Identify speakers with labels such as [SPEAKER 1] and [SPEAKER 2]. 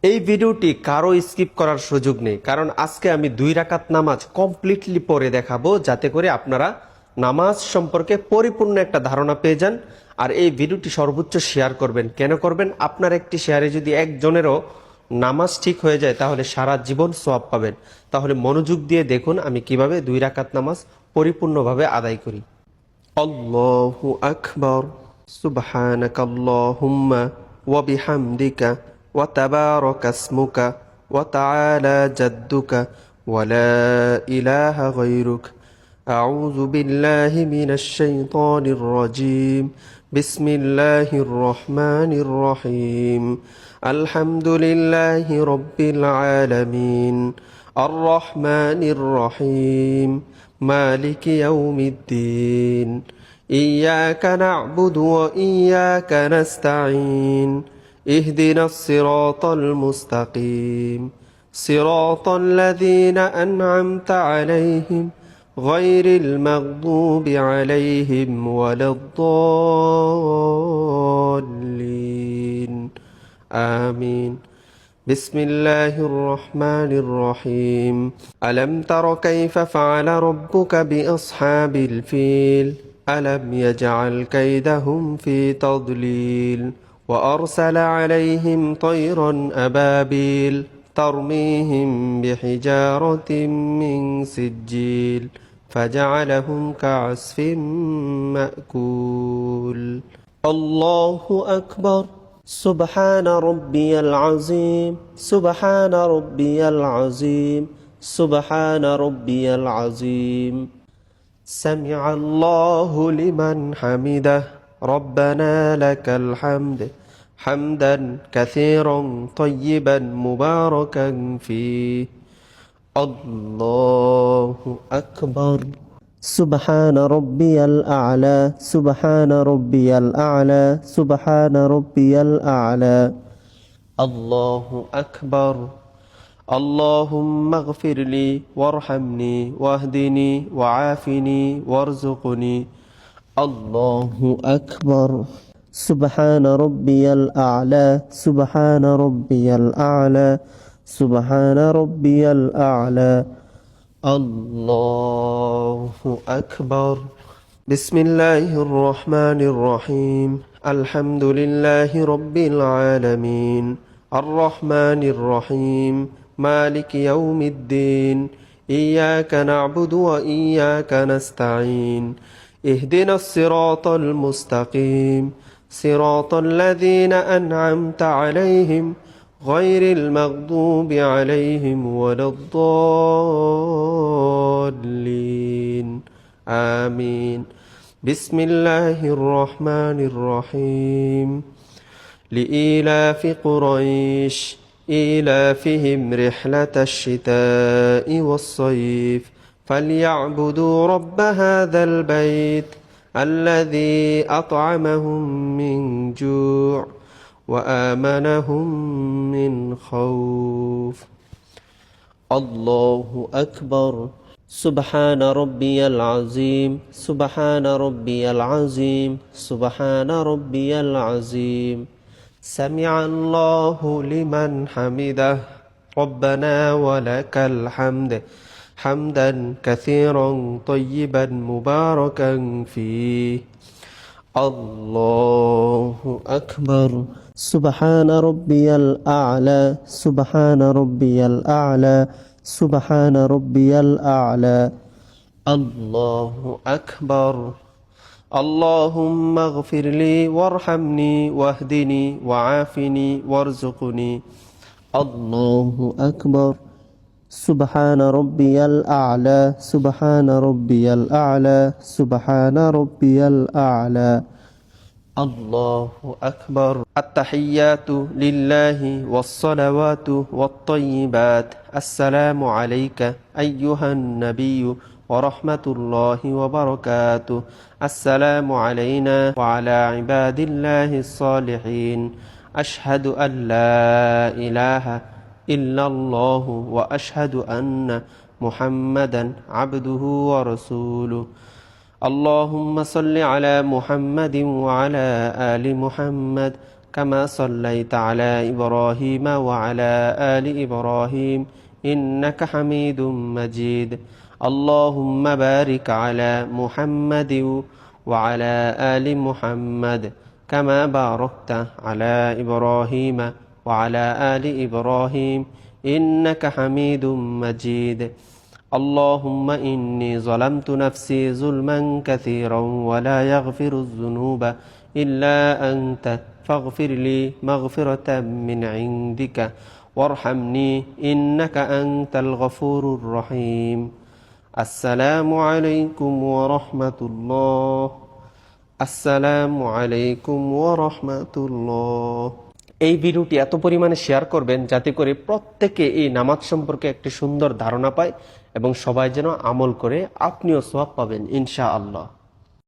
[SPEAKER 1] এই ভিডিওটি কারো স্কিপ করার সুযোগ নেই, কারণ আজকে আমি 2 রাকাত নামাজ কমপ্লিটলি পড়ে দেখাবো, যাতে করে আপনারা নামাজ সম্পর্কে পরিপূর্ণ একটা ধারণা পেয়ে যান। আর এই ভিডিওটি সর্বোচ্চ শেয়ার করবেন। কেন করবেন? আপনার একটি শেয়ারে যদি একজনেরও নামাজ ঠিক হয়ে যায় তাহলে সারা জীবন সওয়াব পাবেন। তাহলে মনোযোগ দিয়ে দেখুন আমি কিভাবে 2 রাকাত নামাজ পরিপূর্ণভাবে আদায় করি। আল্লাহু আকবার, সুবহানাকাল্লাহুম্মা ওয়া বিহামদিকা ওয়া তাবারাকা ইসমুকা ওয়া তাআলা জাদ্দুকা ওয়া লা ইলাহা গায়রুক। আউযু বিল্লাহি মিনাশ শাইতানির রাজীম। বিসমিল্লাহির রহমানির রহিম। আলহামদুলিল্লাহি রাব্বিল আলামিন। আর রহমানির রহিম। মালিকি ইয়াউমিদ্দিন। إياك نعبد وإياك نستعين. اهدنا الصراط المستقيم صراط الذين أنعمت عليهم غير المغضوب عليهم ولا الضالين. آمين. بسم الله الرحمن الرحيم. ألم تر كيف فعل ربك بأصحاب الفيل ألم يجعل كيدهم في تضليل وأرسل عليهم طيرا أبابيل ترميهم بحجارة من سجيل فجعلهم كعصف مأكول. الله أكبر. سبحان ربي العظيم. سبحان ربي العظيم. سبحان ربي العظيم. سمع الله لمن حمده. ربنا لك الحمد حمدا كثيرا طيبا مباركا فيه. الله أكبر. سبحان ربي الأعلى. سبحان ربي الأعلى. سبحان ربي الأعلى. الله أكبر. اللهم اغفر لي وارحمني واهدني وعافني وارزقني. الله أكبر. سبحان ربي الأعلى. سبحان ربي الأعلى. سبحان ربي الأعلى. الله أكبر. بسم الله الرحمن الرحيم. الحمد لله رب العالمين. الرحمن الرحيم. مالك يوم الدين. إياك نعبد وإياك نستعين. اهدنا الصراط المستقيم صراط الذين أنعمت عليهم غير المغضوب عليهم ولا الضالين. آمين. بسم الله الرحمن الرحيم. لإيلاف قريش إيلافهم رحلة الشتاء والصيف فليعبدوا رب هذا البيت الذي أطعمهم من جوع وآمنهم من خوف. الله أكبر. سبحان ربي العظيم. سبحان ربي العظيم. سبحان ربي العظيم. سمع الله لمن حمده. ربنا ولك الحمد حمدا كثيرا طيبا مباركا فيه. الله أكبر. سبحان ربي الأعلى. سبحان ربي الأعلى. سبحان ربي الأعلى. الله أكبر. اللهم اغفر لي وارحمني واهدني وعافني وارزقني. الله أكبر. سبحان ربي الأعلى. سبحان ربي الأعلى. سبحان ربي الأعلى. الله أكبر. التحيات لله والصلوات والطيبات. السلام عليك أيها النبي ورحمة الله وبركاته. السلام علينا وعلى عباد الله الصالحين. أشهد أن لا إله إلا الله وأشهد أن محمدا عبده ورسوله. اللهم صل على محمد وعلى آل محمد كما صليت على إبراهيم وعلى آل إبراهيم إنك حميد مجيد اللهم بارك على محمد وعلى آل محمد كما باركت على إبراهيم وعلى آل إبراهيم إنك حميد مجيد اللهم إني ظلمت نفسي ظلما كثيرا ولا يغفر الذنوب إلا أنت فاغفر لي مغفرة من عندك وارحمني إنك أنت الغفور الرحيم السلام عليكم ورحمة الله আসসালামু আলাইকুম ওয়া রাহমাতুল্লাহ। এই ভিডিওটি এত পরিমাণে শেয়ার করবেন যাতে করে প্রত্যেকে এই নামাজ সম্পর্কে একটি সুন্দর ধারণা পায় এবং সবাই যেন আমল করে আপনিও সওয়াব পাবেন ইনশাআল্লাহ।